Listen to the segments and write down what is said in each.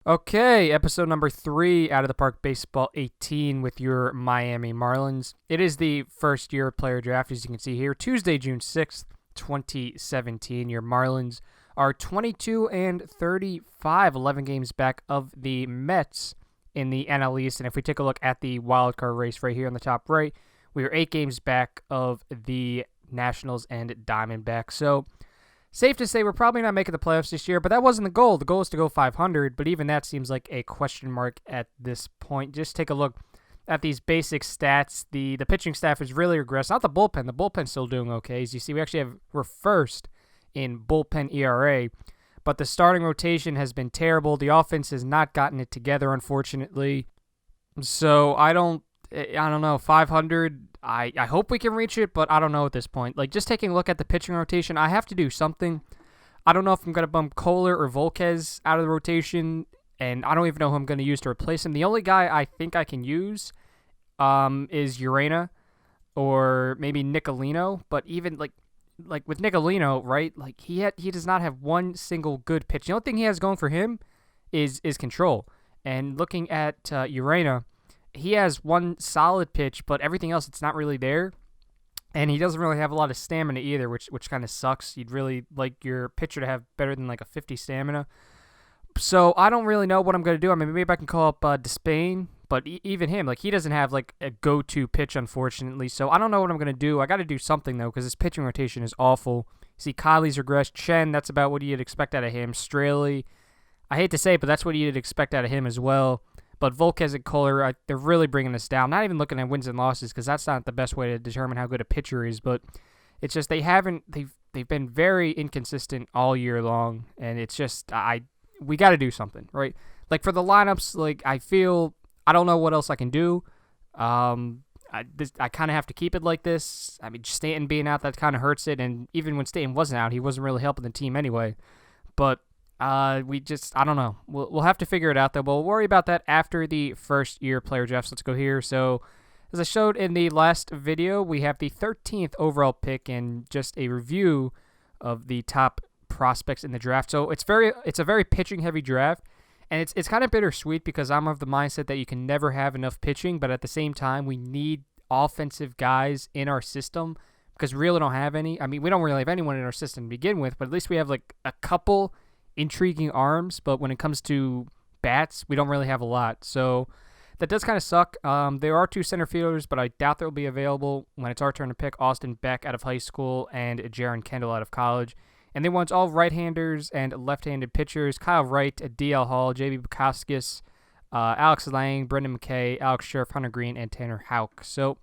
Okay, episode number 3 out of the Park Baseball 18 with your Miami Marlins. It is the first year player draft, as you can see here, Tuesday, June 6th, 2017. Your Marlins are 22 and 35, 11 games back of the Mets in the NL East. And if we take a look at the wild card race right here on the top right, we are 8 games back of the Nationals and Diamondbacks. So, safe to say we're probably not making the playoffs this year, but that wasn't the goal. The goal is to go 500, but even that seems like a question mark at this point. Just take a look at these basic stats. The pitching staff has really regressed. Not the bullpen. The bullpen's still doing okay. As you see, we're first in bullpen ERA, but the starting rotation has been terrible. The offense has not gotten it together, unfortunately. So I don't know, 500. I hope we can reach it, but I don't know at this point. Like, just taking a look at the pitching rotation, I have to do something. I don't know if I'm going to bump Kohler or Volquez out of the rotation, and I don't even know who I'm going to use to replace him. The only guy I think I can use is Urena or maybe Nicolino, but even like with Nicolino, right? Like he does not have one single good pitch. The only thing he has going for him is control. And looking at Urena, he has one solid pitch, but everything else, it's not really there. And he doesn't really have a lot of stamina either, which kind of sucks. You'd really like your pitcher to have better than like a 50 stamina. So I don't really know what I'm going to do. I mean, maybe I can call up Despain, but even him, like he doesn't have like a go-to pitch, unfortunately. So I don't know what I'm going to do. I got to do something, though, because his pitching rotation is awful. See, Kylie's regressed. Chen, that's about what you'd expect out of him. Straley, I hate to say it, but that's what you'd expect out of him as well. But Volquez and Kohler, they're really bringing us down. Not even looking at wins and losses, because that's not the best way to determine how good a pitcher is. But it's just they've been very inconsistent all year long, and it's just we got to do something, right? Like for the lineups, like I don't know what else I can do. I kind of have to keep it like this. I mean, Stanton being out, that kind of hurts it, and even when Stanton wasn't out, he wasn't really helping the team anyway. But I don't know. We'll have to figure it out, though. But we'll worry about that after the first year player drafts. Let's go here. So, as I showed in the last video, we have the 13th overall pick and just a review of the top prospects in the draft. So it's a very pitching heavy draft, and it's kind of bittersweet because I'm of the mindset that you can never have enough pitching, but at the same time we need offensive guys in our system because we really don't have any. I mean, we don't really have anyone in our system to begin with, but at least we have like a couple intriguing arms, but when it comes to bats, we don't really have a lot. So that does kind of suck. There are 2 center fielders, but I doubt they'll be available when it's our turn to pick. Austin Beck out of high school and Jaron Kendall out of college. And they want all right-handers and left-handed pitchers. Kyle Wright, D.L. Hall, J.B. Bukauskas, Alex Lang, Brendan McKay, Alex Scherf, Hunter Green, and Tanner Houck. So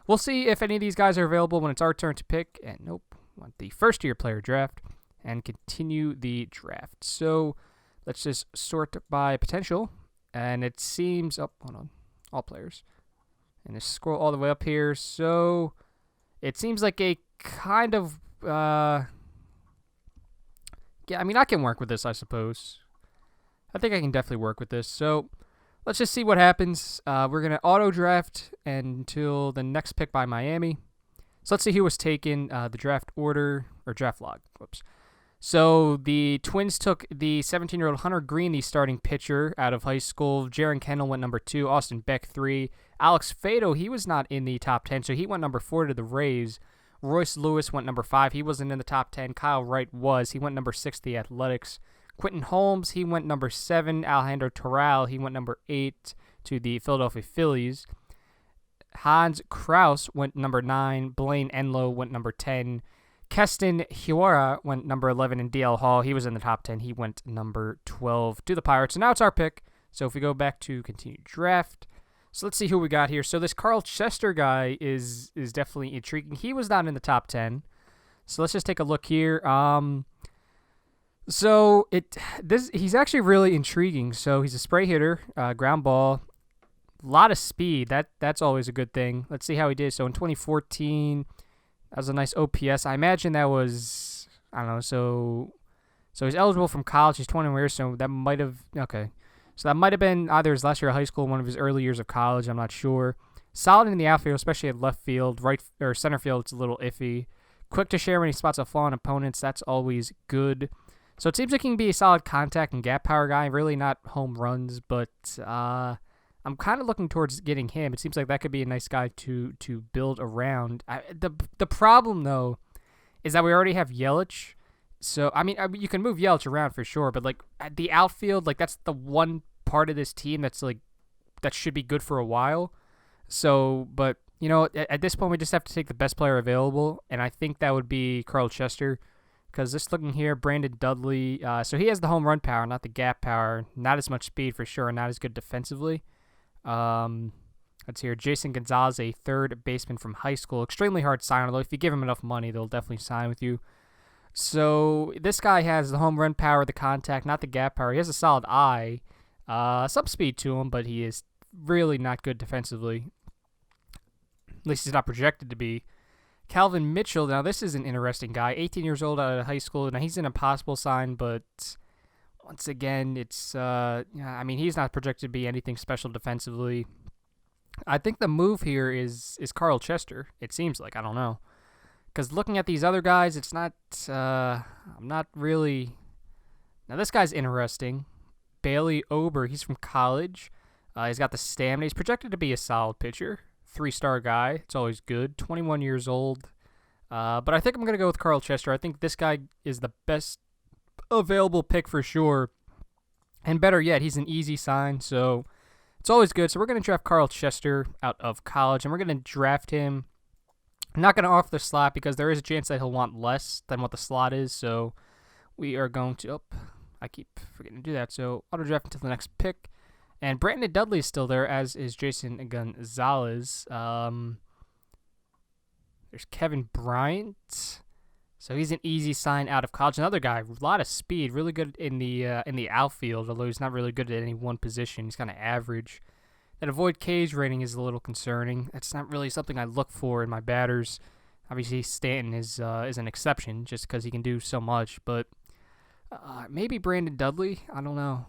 we'll see if any of these guys are available when it's our turn to pick. And nope, want the first-year player draft and continue the draft. So let's just sort by potential. And it seems, hold on, all players. And just scroll all the way up here. So it seems like a kind of, yeah, I mean, I can work with this, I suppose. I think I can definitely work with this. So let's just see what happens. We're going to auto draft until the next pick by Miami. So let's see who was taken, the draft order, or draft log. Whoops. So the Twins took the 17-year-old Hunter Green, the starting pitcher out of high school. Jaron Kendall went number 2. Austin Beck 3. Alex Fado, he was not in the top 10, so he went number 4 to the Rays. Royce Lewis went number 5. He wasn't in the top 10. Kyle Wright was. He went number 6 to the Athletics. Quentin Holmes, he went number 7. Alejandro Toral, he went number 8 to the Philadelphia Phillies. Hans Kraus went number 9. Blaine Enlow went number 10. Keston Hiura went number 11, and D.L. Hall, he was in the top 10. He went number 12 to the Pirates. So now it's our pick. So if we go back to continue draft, so let's see who we got here. So this Carl Chester guy is definitely intriguing. He was not in the top 10. So let's just take a look here. He's actually really intriguing. So he's a spray hitter, ground ball, a lot of speed. That's always a good thing. Let's see how he did. So in 2014, that was a nice OPS. I imagine that was, I don't know, so he's eligible from college. He's 21 years, so that might have, okay. So that might have been either his last year of high school or one of his early years of college. I'm not sure. Solid in the outfield, especially at left field. Right or center field, it's a little iffy. Quick to share when he spots a flaw in opponents. That's always good. So it seems like he can be a solid contact and gap power guy, really not home runs, but I'm kind of looking towards getting him. It seems like that could be a nice guy to build around. The problem, though, is that we already have Yelich. So, I mean, you can move Yelich around for sure, but, like, at the outfield, like, that's the one part of this team that's, like, that should be good for a while. So, but, you know, at this point, we just have to take the best player available, and I think that would be Carl Chester. Because just looking here, Brandon Dudley, so he has the home run power, not the gap power. Not as much speed for sure, and not as good defensively. Let's hear Jason Gonzalez, a third baseman from high school. Extremely hard sign, although if you give him enough money, they'll definitely sign with you. So this guy has the home run power, the contact, not the gap power. He has a solid eye, some speed to him, but he is really not good defensively. At least he's not projected to be. Calvin Mitchell, now this is an interesting guy. 18 years old out of high school. Now he's an impossible sign, but once again, it's I mean, he's not projected to be anything special defensively. I think the move here is Carl Chester. It seems like, I don't know, because looking at these other guys, it's not. I'm not really. Now this guy's interesting. Bailey Ober. He's from college. He's got the stamina. He's projected to be a solid pitcher. 3-star guy. It's always good. 21 years old. But I think I'm going to go with Carl Chester. I think this guy is the best available pick for sure. And better yet, he's an easy sign, so it's always good. So we're going to draft Carl Chester out of college, and we're going to draft him. I'm not going to offer the slot because there is a chance that he'll want less than what the slot is, so we are going to... I keep forgetting to do that. So auto draft until the next pick. And Brandon Dudley is still there, as is Jason Gonzalez. There's Kevin Bryant. So he's an easy sign out of college. Another guy, a lot of speed, really good in the outfield, although he's not really good at any one position. He's kind of average. That avoid K's rating is a little concerning. That's not really something I look for in my batters. Obviously, Stanton is an exception just because he can do so much. But maybe Brandon Dudley. I don't know.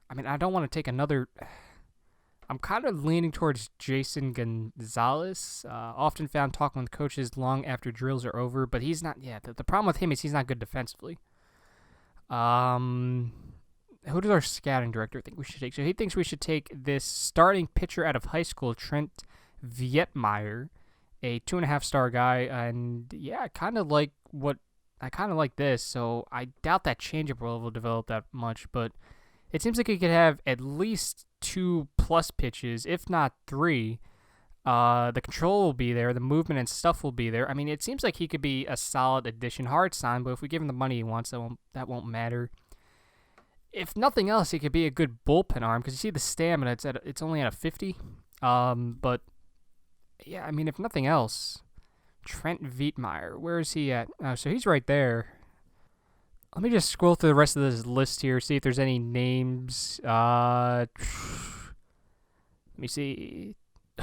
I mean, I don't want to take another... I'm kind of leaning towards Jason Gonzalez. Often found talking with coaches long after drills are over, but he's not... Yeah, the problem with him is he's not good defensively. Who does our scouting director think we should take? So he thinks we should take this starting pitcher out of high school, Trent Vietmeyer, a 2.5-star guy, and yeah, I kind of like this. So I doubt that changeup will develop that much, but it seems like he could have at least 2+ pitches, if not 3. The control will be there. The movement and stuff will be there. I mean, it seems like he could be a solid addition. Hard sign, but if we give him the money he wants, that won't matter. If nothing else, he could be a good bullpen arm because you see the stamina. It's only at a 50. But yeah, I mean, if nothing else, Trent Vietmeyer, where is he at? Oh, so he's right there. Let me just scroll through the rest of this list here, see if there's any names. Let me see.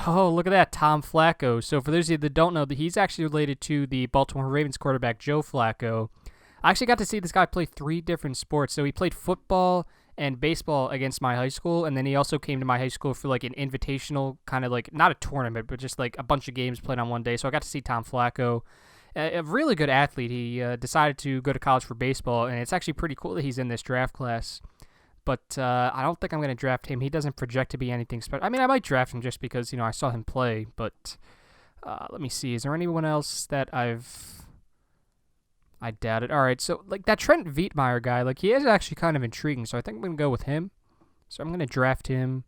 Oh, look at that, Tom Flacco. So for those of you that don't know, he's actually related to the Baltimore Ravens quarterback, Joe Flacco. I actually got to see this guy play 3 different sports. So he played football and baseball against my high school, and then he also came to my high school for like an invitational, kind of like, not a tournament, but just like a bunch of games played on one day. So I got to see Tom Flacco. A really good athlete. He decided to go to college for baseball, and it's actually pretty cool that he's in this draft class. But I don't think I'm going to draft him. He doesn't project to be anything special. I mean, I might draft him just because, I saw him play. But let me see. Is there anyone else that I doubt it. All right, so like that Trent Vietmeyer guy, like he is actually kind of intriguing. So I think I'm going to go with him. So I'm going to draft him.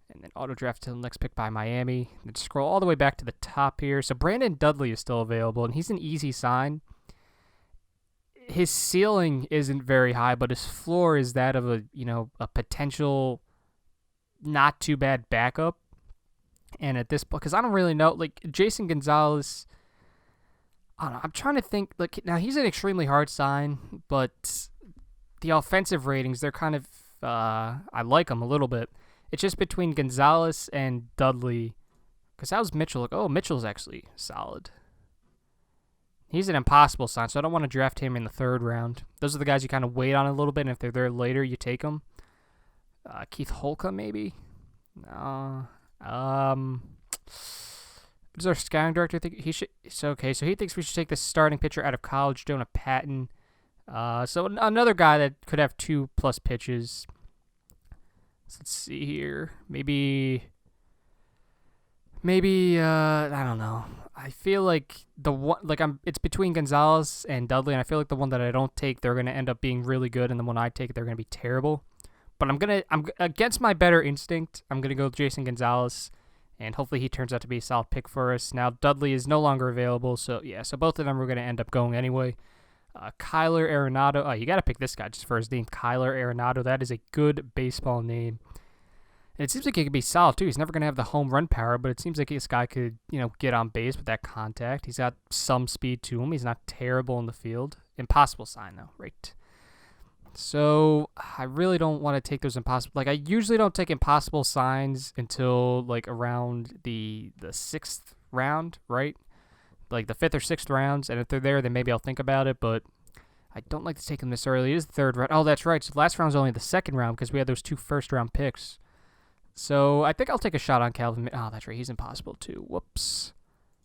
And then auto-draft to the next pick by Miami. Then scroll all the way back to the top here. So Brandon Dudley is still available, and he's an easy sign. His ceiling isn't very high, but his floor is that of a potential not too bad backup. And at this point, because I don't really know, like Jason Gonzalez, I don't know. I'm trying to think. Like now, he's an extremely hard sign, but the offensive ratings, they're kind of I like them a little bit. It's just between Gonzalez and Dudley. Because how's Mitchell look? Oh, Mitchell's actually solid. He's an impossible sign, so I don't want to draft him in the 3rd round. Those are the guys you kind of wait on a little bit, and if they're there later, you take them. Keith Holcomb, maybe? No. Does our scouting director think he should... So he thinks we should take the starting pitcher out of college, Jonah Patton. So another guy that could have 2+ pitches. So let's see here. Maybe I don't know. I feel like it's between Gonzalez and Dudley, and I feel like the one that I don't take, they're gonna end up being really good, and the one I take, they're gonna be terrible. But I'm against my better instinct. I'm gonna go with Jason Gonzalez, and hopefully he turns out to be a solid pick for us. Now Dudley is no longer available, so yeah, so both of them are gonna end up going anyway. Kyler Arenado. Oh, you gotta pick this guy just for his name, Kyler Arenado. That is a good baseball name. And it seems like he could be solid, too. He's never going to have the home run power, but it seems like this guy could, get on base with that contact. He's got some speed to him. He's not terrible in the field. Impossible sign, though, right? So I really don't want to take those impossible. I usually don't take impossible signs until, around the 6th round, right? Like the 5th or 6th rounds. And if they're there, then maybe I'll think about it, but I don't like to take them this early. It is the 3rd round. Oh, that's right. So the last round was only the 2nd round because we had those 2 first-round picks. So I think I'll take a shot on Calvin. Oh, that's right. He's impossible, too. Whoops.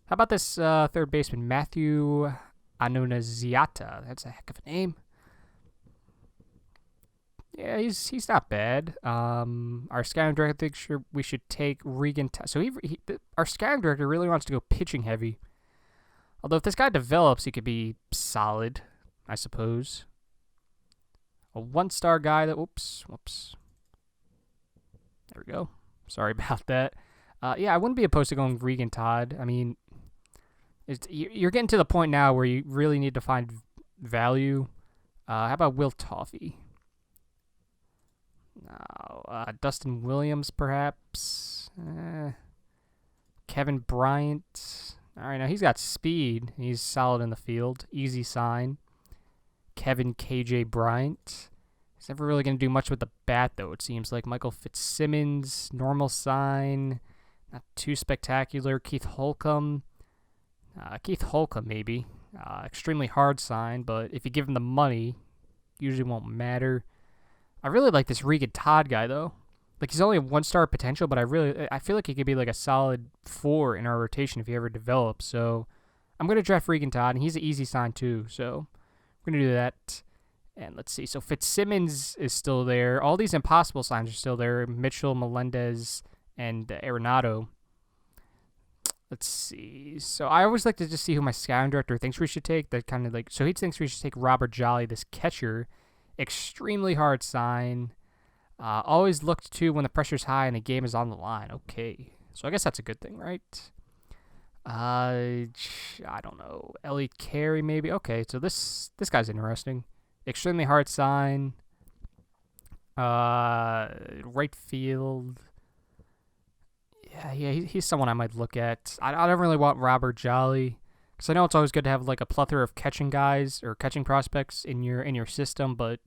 How about this third baseman, Matthew Anunziata? That's a heck of a name. Yeah, he's not bad. Our scouting director thinks we should take Regan. So our scouting director really wants to go pitching heavy. Although if this guy develops, he could be solid, I suppose. A 1-star guy that... Whoops. There we go. Sorry about that. Yeah, I wouldn't be opposed to going Regan Todd. I mean, you're getting to the point now where you really need to find value. How about Will Toffee? No, Dustin Williams, perhaps. Kevin Bryant. All right, now he's got speed. He's solid in the field. Easy sign. Kevin KJ Bryant. He's never really going to do much with the bat, though, it seems like. Michael Fitzsimmons, normal sign. Not too spectacular. Keith Holcomb, maybe. Extremely hard sign, but if you give him the money, usually won't matter. I really like this Regan Todd guy, though. He's only a 1-star potential, but I feel like he could be a solid 4 in our rotation if he ever develops. So I'm going to draft Regan Todd, and he's an easy sign, too. So we're going to do that. And let's see. So Fitzsimmons is still there. All these impossible signs are still there. Mitchell, Melendez, and Arenado. Let's see. So I always like to just see who my scouting director thinks we should take. That kind of so he thinks we should take Robert Jolly, this catcher. Extremely hard sign. Always looked to when the pressure's high and the game is on the line. Okay. So I guess that's a good thing, right? I don't know. Elliot Carey, maybe. Okay. So this guy's interesting. Extremely hard sign. Right field. Yeah, he's someone I might look at. I don't really want Robert Jolly because I know it's always good to have a plethora of catching guys or catching prospects in your system, but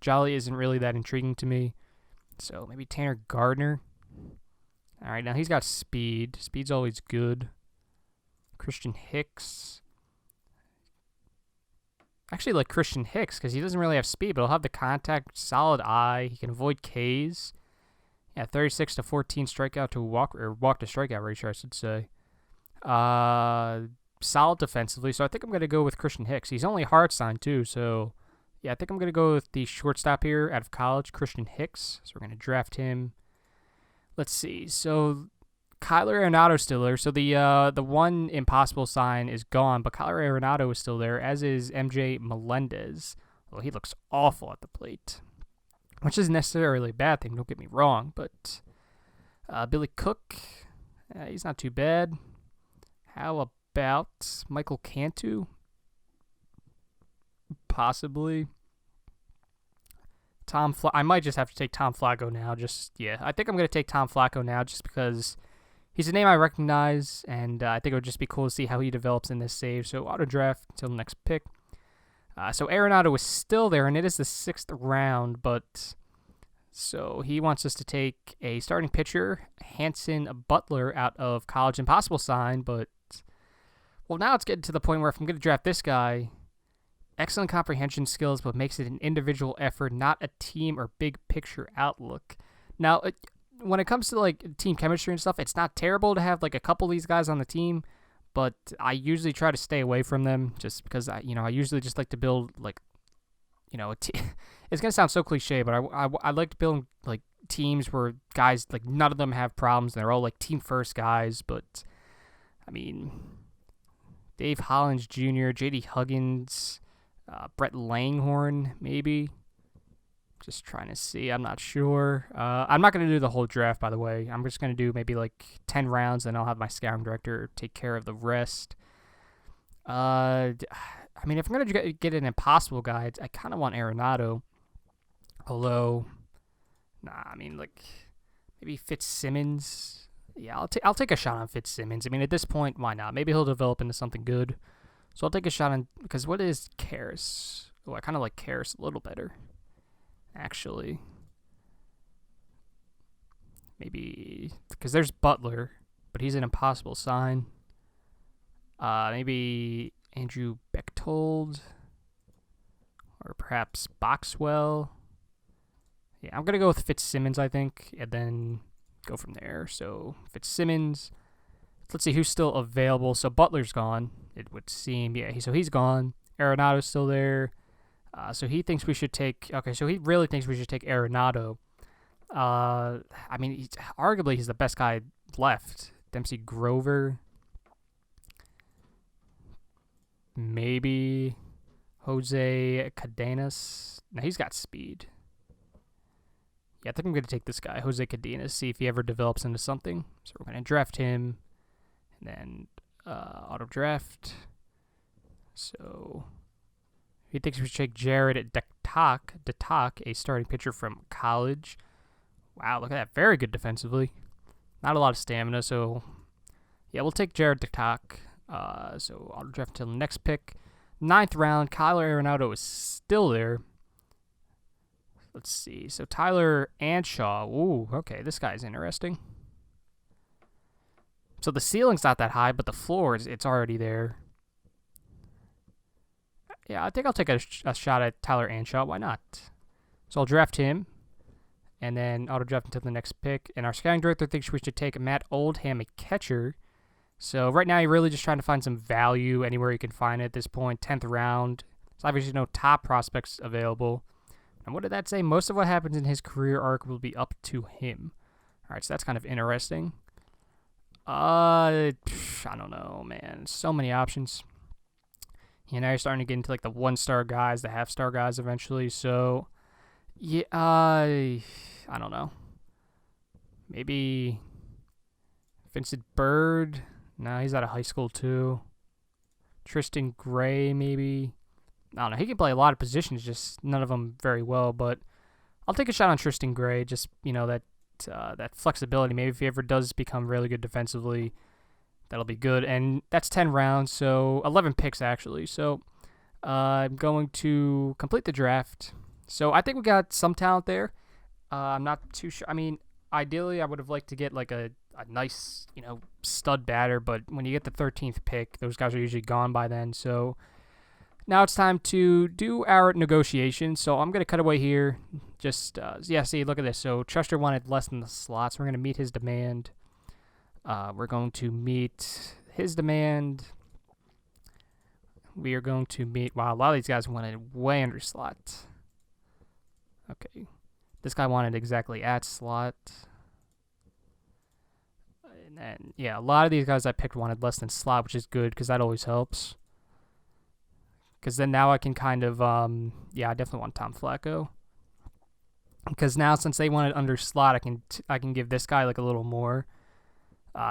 Jolly isn't really that intriguing to me. So maybe Tanner Gardner. All right, now he's got speed. Speed's always good. Christian Hicks. Actually, like Christian Hicks, because he doesn't really have speed, but he'll have the contact, solid eye. He can avoid Ks. Yeah, 36 to 14 strikeout to walk to strikeout ratio, I should say. Solid defensively, so I think I'm going to go with Christian Hicks. He's only hard sign, too, so yeah, I think I'm going to go with the shortstop here out of college, Christian Hicks. So we're going to draft him. Let's see. So Kyler Arenado's still there. So the one impossible sign is gone, but Kyler Arenado is still there, as is MJ Melendez. Well, he looks awful at the plate, which isn't necessarily a bad thing, don't get me wrong, but Billy Cook, he's not too bad. How about Michael Cantu? Possibly. I might just have to take Tom Flacco now. I think I'm going to take Tom Flacco now just because he's a name I recognize, and I think it would just be cool to see how he develops in this save. So auto draft until the next pick. So Arenado is still there, and it is the 6th round, but so he wants us to take a starting pitcher, Hanson Butler, out of college. Impossible sign, but well, now it's getting to the point where if I'm going to draft this guy, excellent comprehension skills, but makes it an individual effort, not a team or big picture outlook. Now, when it comes to team chemistry and stuff, it's not terrible to have a couple of these guys on the team, but I usually try to stay away from them just because I usually just like to build it's gonna sound so cliche, but I like to build like teams where guys like none of them have problems. And they're all like team first guys. But I mean, Dave Hollins Jr., J.D. Huggins, Brett Langhorne, maybe. Just trying to see. I'm not sure. I'm not going to do the whole draft, by the way. I'm just going to do maybe like 10 rounds, and I'll have my scouting director take care of the rest. I mean, if I'm going to get an impossible guy, I kind of want Arenado. Although, I mean, like, maybe Fitzsimmons. Yeah, I'll take a shot on Fitzsimmons. I mean, at this point, why not? Maybe he'll develop into something good. So I'll take a shot on, because what is Karras? Oh, I kind of like Karras a little better, actually. Maybe, because there's Butler, but he's an impossible sign. Maybe Andrew Bechtold, or perhaps Boxwell. Yeah, I'm going to go with Fitzsimmons, I think, and then go from there. So Fitzsimmons. Let's see who's still available. So Butler's gone, it would seem. Yeah, so he's gone. Arenado's still there. So he thinks we should take... Okay, so he really thinks we should take Arenado. I mean, arguably he's the best guy left. Dempsey Grover. Maybe Jose Cadenas. No, he's got speed. Yeah, I think I'm going to take this guy, Jose Cadenas, see if he ever develops into something. So we're going to draft him. And then auto draft. So he thinks we should take Jared Datak, a starting pitcher from college. Wow, look at that. Very good defensively. Not a lot of stamina, so yeah, we'll take Jared Datak. So auto draft until the next pick. 9th round, Kyler Arenado is still there. Let's see. So Tyler Anshaw. Ooh, okay, this guy's interesting. So the ceiling's not that high, but the floor, it's already there. Yeah, I think I'll take a shot at Tyler Anshaw. Why not? So I'll draft him, and then auto draft until the next pick. And our scouting director thinks we should take Matt Oldham, a catcher. So right now, you're really just trying to find some value anywhere you can find it at this point. 10th round. There's obviously no top prospects available. And what did that say? Most of what happens in his career arc will be up to him. All right, so that's kind of interesting. I don't know, man. So many options. Now you're starting to get into like the 1-star guys, the half-star guys eventually. So, yeah, I don't know. Maybe Vincent Bird. No, he's out of high school too. Tristan Gray, maybe. I don't know. He can play a lot of positions, just none of them very well. But I'll take a shot on Tristan Gray. Just that flexibility. Maybe if he ever does become really good defensively, that'll be good. And that's 10 rounds, so 11 picks actually. So I'm going to complete the draft. So I think we got some talent there. I'm not too sure. I mean, ideally, I would have liked to get like a nice, stud batter. But when you get the 13th pick, those guys are usually gone by then. So now it's time to do our negotiation. So I'm going to cut away here. Just, see, look at this. So Chester wanted less than the slots. We're going to meet his demand. We're going to meet his demand. We are going to meet... Wow, a lot of these guys wanted way under slot. Okay. This guy wanted exactly at slot. And then, yeah, a lot of these guys I picked wanted less than slot, which is good because that always helps. Because then now I can kind of... I definitely want Tom Flacco. Because now since they wanted under slot, I can give this guy like a little more.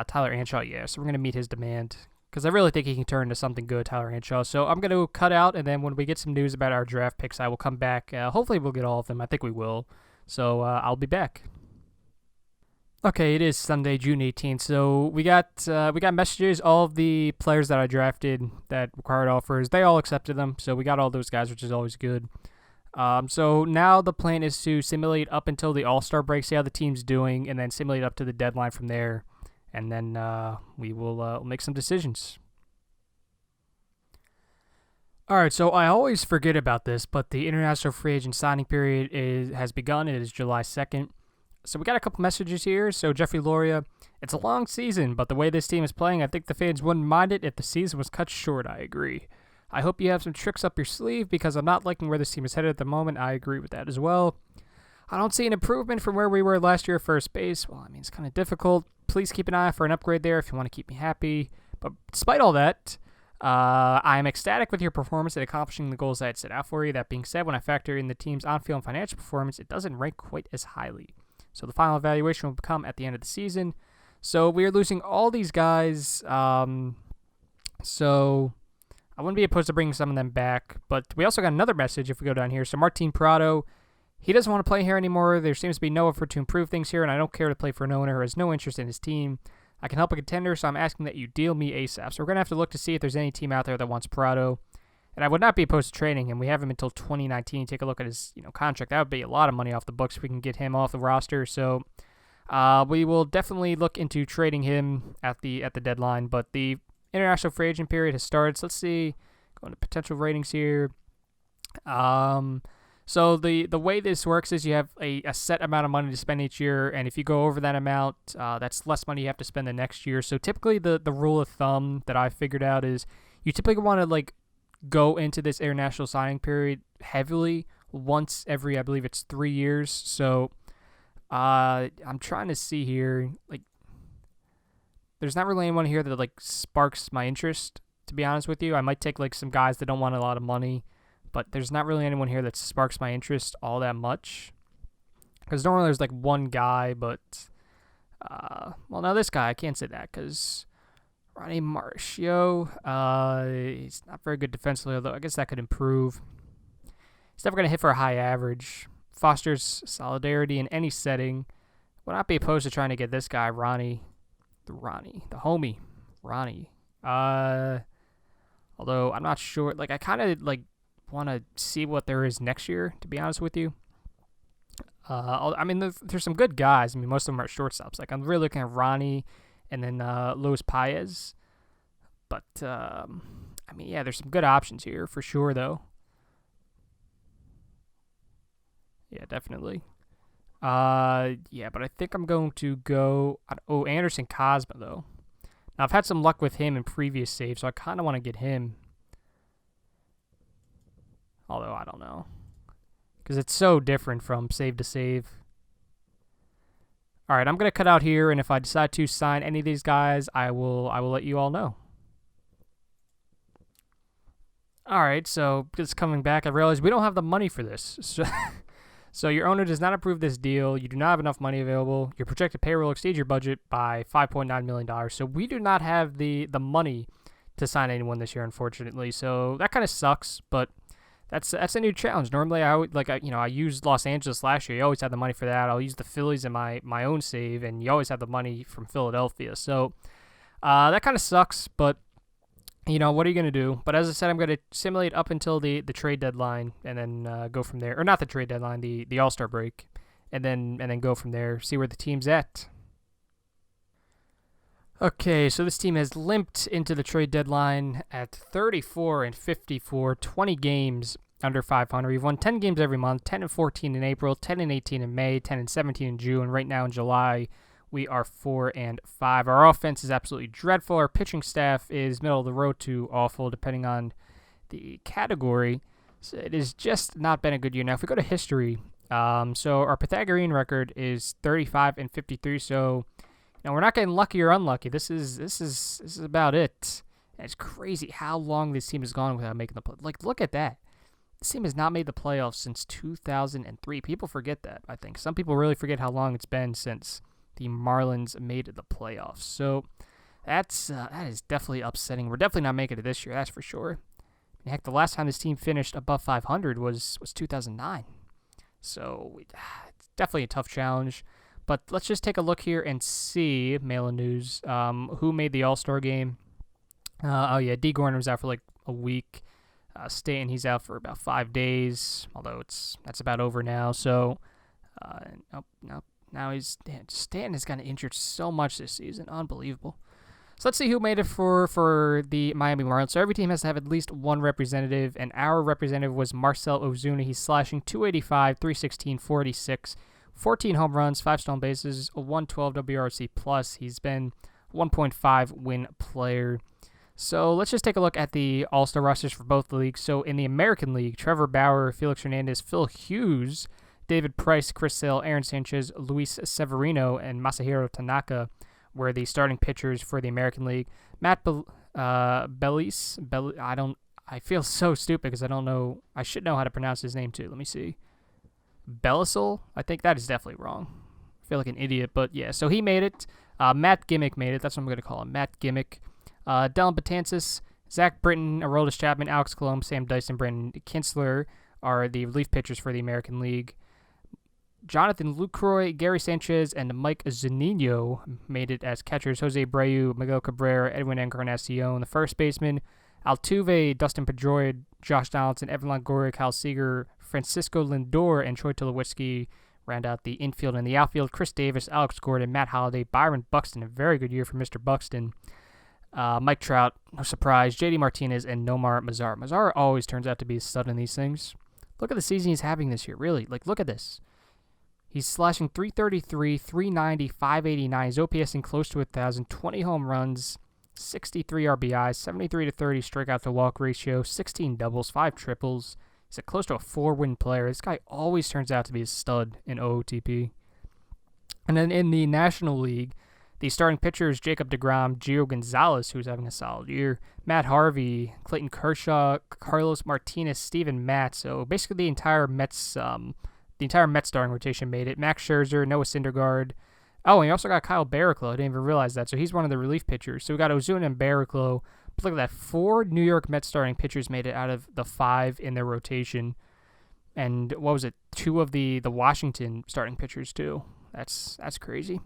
Tyler Anshaw, yeah. So we're going to meet his demand. Because I really think he can turn into something good, Tyler Anshaw. So I'm going to cut out, and then when we get some news about our draft picks, I will come back. Hopefully we'll get all of them. I think we will. So I'll be back. Okay, it is Sunday, June 18th. So we got messages. All of the players that I drafted that required offers, they all accepted them. So we got all those guys, which is always good. So now the plan is to simulate up until the All-Star break, see how the team's doing, and then simulate up to the deadline from there. And then we will make some decisions. All right, so I always forget about this, but the international free agent signing period has begun. It is July 2nd. So we got a couple messages here. So Jeffrey Loria, it's a long season, but the way this team is playing, I think the fans wouldn't mind it if the season was cut short. I agree. I hope you have some tricks up your sleeve because I'm not liking where this team is headed at the moment. I agree with that as well. I don't see an improvement from where we were last year at first base. Well, I mean, it's kind of difficult. Please keep an eye out for an upgrade there if you want to keep me happy. But despite all that, I am ecstatic with your performance at accomplishing the goals I had set out for you. That being said, when I factor in the team's on-field and financial performance, it doesn't rank quite as highly. So the final evaluation will come at the end of the season. So we are losing all these guys. So I wouldn't be opposed to bringing some of them back. But we also got another message if we go down here. So Martin Prado, he doesn't want to play here anymore. There seems to be no effort to improve things here, and I don't care to play for an owner who has no interest in his team. I can help a contender, so I'm asking that you deal me ASAP. So we're going to have to look to see if there's any team out there that wants Prado. And I would not be opposed to trading him. We have him until 2019. Take a look at his contract. That would be a lot of money off the books if we can get him off the roster. So we will definitely look into trading him at the deadline. But the international free agent period has started. So let's see. Going to potential ratings here. So the way this works is you have a set amount of money to spend each year, and if you go over that amount, that's less money you have to spend the next year. So typically the rule of thumb that I figured out is you typically want to go into this international signing period heavily once every, I believe it's 3 years. So I'm trying to see here, there's not really anyone here that sparks my interest, to be honest with you. I might take some guys that don't want a lot of money. But there's not really anyone here that sparks my interest all that much. Because normally there's one guy, but... well, now this guy, I can't say that because Ronnie Marcio, he's not very good defensively, although I guess that could improve. He's never going to hit for a high average. Fosters solidarity in any setting. Would not be opposed to trying to get this guy, Ronnie. The homie. Ronnie. Although I'm not sure. I kind of, want to see what there is next year, to be honest with you. I mean, there's some good guys. I mean, most of them are shortstops. I'm really looking at Ronnie and then Luis Paez. But, I mean, yeah, there's some good options here for sure, though. Yeah, definitely. Yeah, but I think I'm going to go... Anderson Cosma, though. Now, I've had some luck with him in previous saves, so I kind of want to get him. Although, I don't know. Because it's so different from save to save. Alright, I'm going to cut out here, and if I decide to sign any of these guys, I will let you all know. Alright, so just coming back, I realized we don't have the money for this. So your owner does not approve this deal. You do not have enough money available. Your projected payroll exceeds your budget by $5.9 million. So we do not have the money to sign anyone this year, unfortunately. So that kind of sucks, but... That's a new challenge. Normally, I used Los Angeles last year. You always have the money for that. I'll use the Phillies in my own save, and you always have the money from Philadelphia. So that kind of sucks, but what are you gonna do? But as I said, I'm gonna simulate up until the trade deadline, and then go from there. Or not the trade deadline, the All-Star break, and then go from there. See where the team's at. Okay, so this team has limped into the trade deadline at 34-54, 20 games under 500. We've won 10 games every month, 10-14 in April, 10-18 in May, 10-17 in June. Right now in July, we are 4-5. Our offense is absolutely dreadful. Our pitching staff is middle of the road to awful, depending on the category. So it has just not been a good year. Now, if we go to history, so our Pythagorean record is 35-53, so... Now, we're not getting lucky or unlucky. This is about it. And it's crazy how long this team has gone without making the play. Look at that. This team has not made the playoffs since 2003. People forget that, I think. Some people really forget how long it's been since the Marlins made the playoffs. So that is definitely upsetting. We're definitely not making it this year, that's for sure. Heck, the last time this team finished above 500 was 2009. So it's definitely a tough challenge. But let's just take a look here and see, Mail and News, who made the All-Star game. D. Gordon was out for a week. Stanton, he's out for about 5 days, although that's about over now. So, now Stanton has gotten injured so much this season. Unbelievable. So let's see who made it for the Miami Marlins. So every team has to have at least one representative, and our representative was Marcell Ozuna. He's slashing .285, .316, .486. 14 home runs, 5 stolen bases, a 112 WRC+. He's been 1.5 win player. So let's just take a look at the All-Star rosters for both leagues. So in the American League, Trevor Bauer, Felix Hernandez, Phil Hughes, David Price, Chris Sale, Aaron Sanchez, Luis Severino, and Masahiro Tanaka were the starting pitchers for the American League. Matt Bellis, I feel so stupid because I don't know. I should know how to pronounce his name too. Let me see. Bellisel? I think that is definitely wrong. I feel like an idiot, but yeah. So he made it. Matt Gimmick made it. That's what I'm going to call him. Matt Gimmick. Dylan Betances, Zach Britton, Aroldis Chapman, Alex Colomb, Sam Dyson, Brandon Kinsler are the relief pitchers for the American League. Jonathan Lucroy, Gary Sanchez, and Mike Zunino made it as catchers. Jose Abreu, Miguel Cabrera, Edwin Encarnacion, the first baseman. Altuve, Dustin Pedroia, Josh Donaldson, Evan Longoria, Kyle Seager, Francisco Lindor, and Troy Tulowitzki round out the infield and the outfield. Chris Davis, Alex Gordon, Matt Holliday, Byron Buxton, a very good year for Mr. Buxton. Mike Trout, no surprise, JD Martinez, and Nomar Mazara. Mazara always turns out to be a stud in these things. Look at the season he's having this year, really. Look at this. He's slashing .333, .390, .589. He's OPSing close to 1,000, 20 home runs, 63 RBIs, 73-30 strikeout to walk ratio, 16 doubles, 5 triples. He's close to a 4-win player. This guy always turns out to be a stud in OOTP. And then in the National League, the starting pitchers, Jacob deGrom, Gio Gonzalez, who's having a solid year, Matt Harvey, Clayton Kershaw, Carlos Martinez, Steven Matz. So basically the entire Mets starting rotation made it. Max Scherzer, Noah Syndergaard. Oh, and you also got Kyle Barraclough. I didn't even realize that. So he's one of the relief pitchers. So we got Ozuna and Barraclough. But look at that. 4 New York Mets starting pitchers made it out of the 5 in their rotation. And what was it? 2 of the Washington starting pitchers too. That's crazy.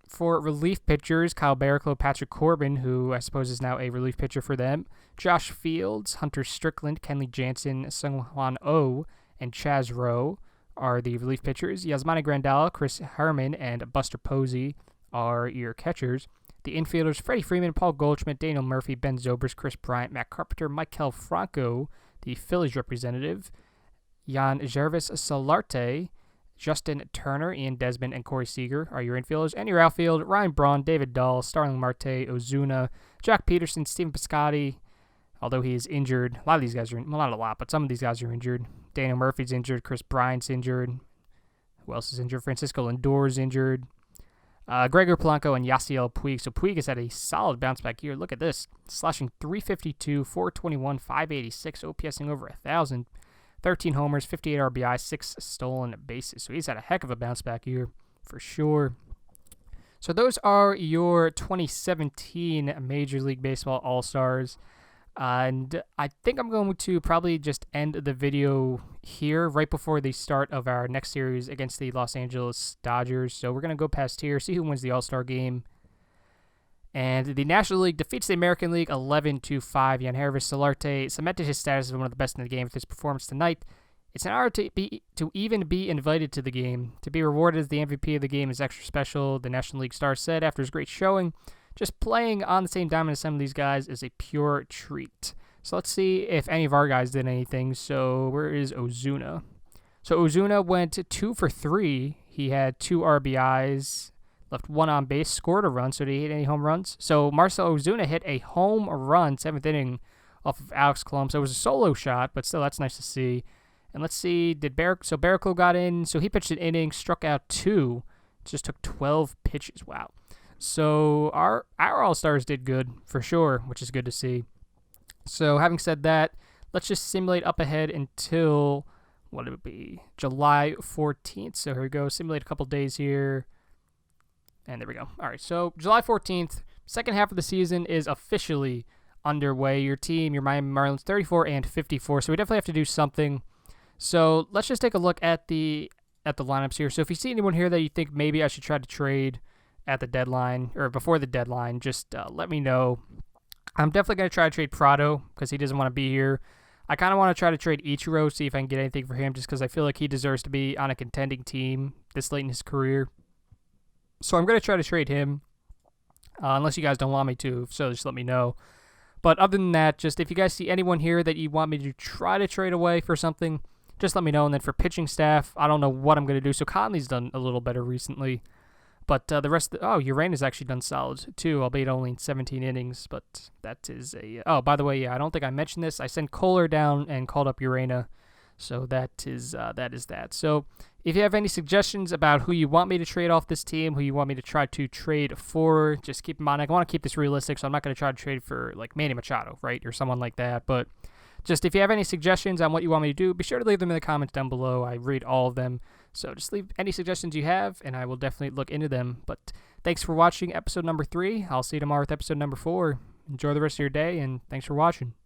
For relief pitchers, Kyle Barraclough, Patrick Corbin, who I suppose is now a relief pitcher for them, Josh Fields, Hunter Strickland, Kenley Jansen, Seung-Hwan Oh, and Chaz Rowe are the relief pitchers. Yasmani Grandal, Chris Herman, and Buster Posey are your catchers. The infielders, Freddie Freeman, Paul Goldschmidt, Daniel Murphy, Ben Zobrist, Chris Bryant, Matt Carpenter, Maikel Franco, the Phillies representative, Jan Gervis Solarte, Justin Turner, Ian Desmond, and Corey Seager are your infielders. And your outfield, Ryan Braun, David Dahl, Starling Marte, Ozuna, Jack Peterson, Steven Piscotty, although he is injured. A lot of these guys are, well, not a lot, but some of these guys are injured. Daniel Murphy's injured, Chris Bryant's injured. Who else is injured? Francisco Lindor's injured. Gregor Polanco and Yasiel Puig. So Puig has had a solid bounce back year. Look at this. Slashing .352, .421, .586, OPSing over 1,000. 13 homers, 58 RBI, 6 stolen bases. So he's had a heck of a bounce back year for sure. So those are your 2017 Major League Baseball All-Stars. And I think I'm going to probably just end the video here right before the start of our next series against the Los Angeles Dodgers. So we're going to go past here, see who wins the All-Star game. And the National League defeats the American League 11-5. Yangervis Solarte cemented his status as one of the best in the game with his performance tonight. It's an honor to even be invited to the game. To be rewarded as the MVP of the game is extra special, the National League star said after his great showing. Just playing on the same diamond as some of these guys is a pure treat. So let's see if any of our guys did anything. So where is Ozuna? So Ozuna went 2 for 3. He had 2 RBIs. Left 1 on base, scored a run, so did he hit any home runs? So Marcell Ozuna hit a home run, 7th inning, off of Alex Colomb. So it was a solo shot, but still, that's nice to see. And let's see, Barraclough got in, so he pitched an inning, struck out 2, just took 12 pitches. Wow. So our All-Stars did good, for sure, which is good to see. So having said that, let's just simulate up ahead until, what would it be, July 14th. So here we go, simulate a couple days here. And there we go. All right, so July 14th, second half of the season is officially underway. Your team, your Miami Marlins, 34-54, so we definitely have to do something. So let's just take a look at the lineups here. So if you see anyone here that you think maybe I should try to trade at the deadline or before the deadline, just let me know. I'm definitely going to try to trade Prado because he doesn't want to be here. I kind of want to try to trade Ichiro, see if I can get anything for him just because I feel like he deserves to be on a contending team this late in his career. So I'm going to try to trade him, unless you guys don't want me to, so just let me know. But other than that, just if you guys see anyone here that you want me to try to trade away for something, just let me know. And then for pitching staff, I don't know what I'm going to do. So Conley's done a little better recently. But the rest, Urana's actually done solid too, albeit only in 17 innings. But that is by the way, yeah, I don't think I mentioned this. I sent Kohler down and called up Urana. So that is that. So if you have any suggestions about who you want me to trade off this team, who you want me to try to trade for, just keep in mind, I want to keep this realistic, so I'm not going to try to trade for like Manny Machado, right, or someone like that. But just if you have any suggestions on what you want me to do, be sure to leave them in the comments down below. I read all of them. So just leave any suggestions you have, and I will definitely look into them. But thanks for watching episode number 3. I'll see you tomorrow with episode number 4. Enjoy the rest of your day, and thanks for watching.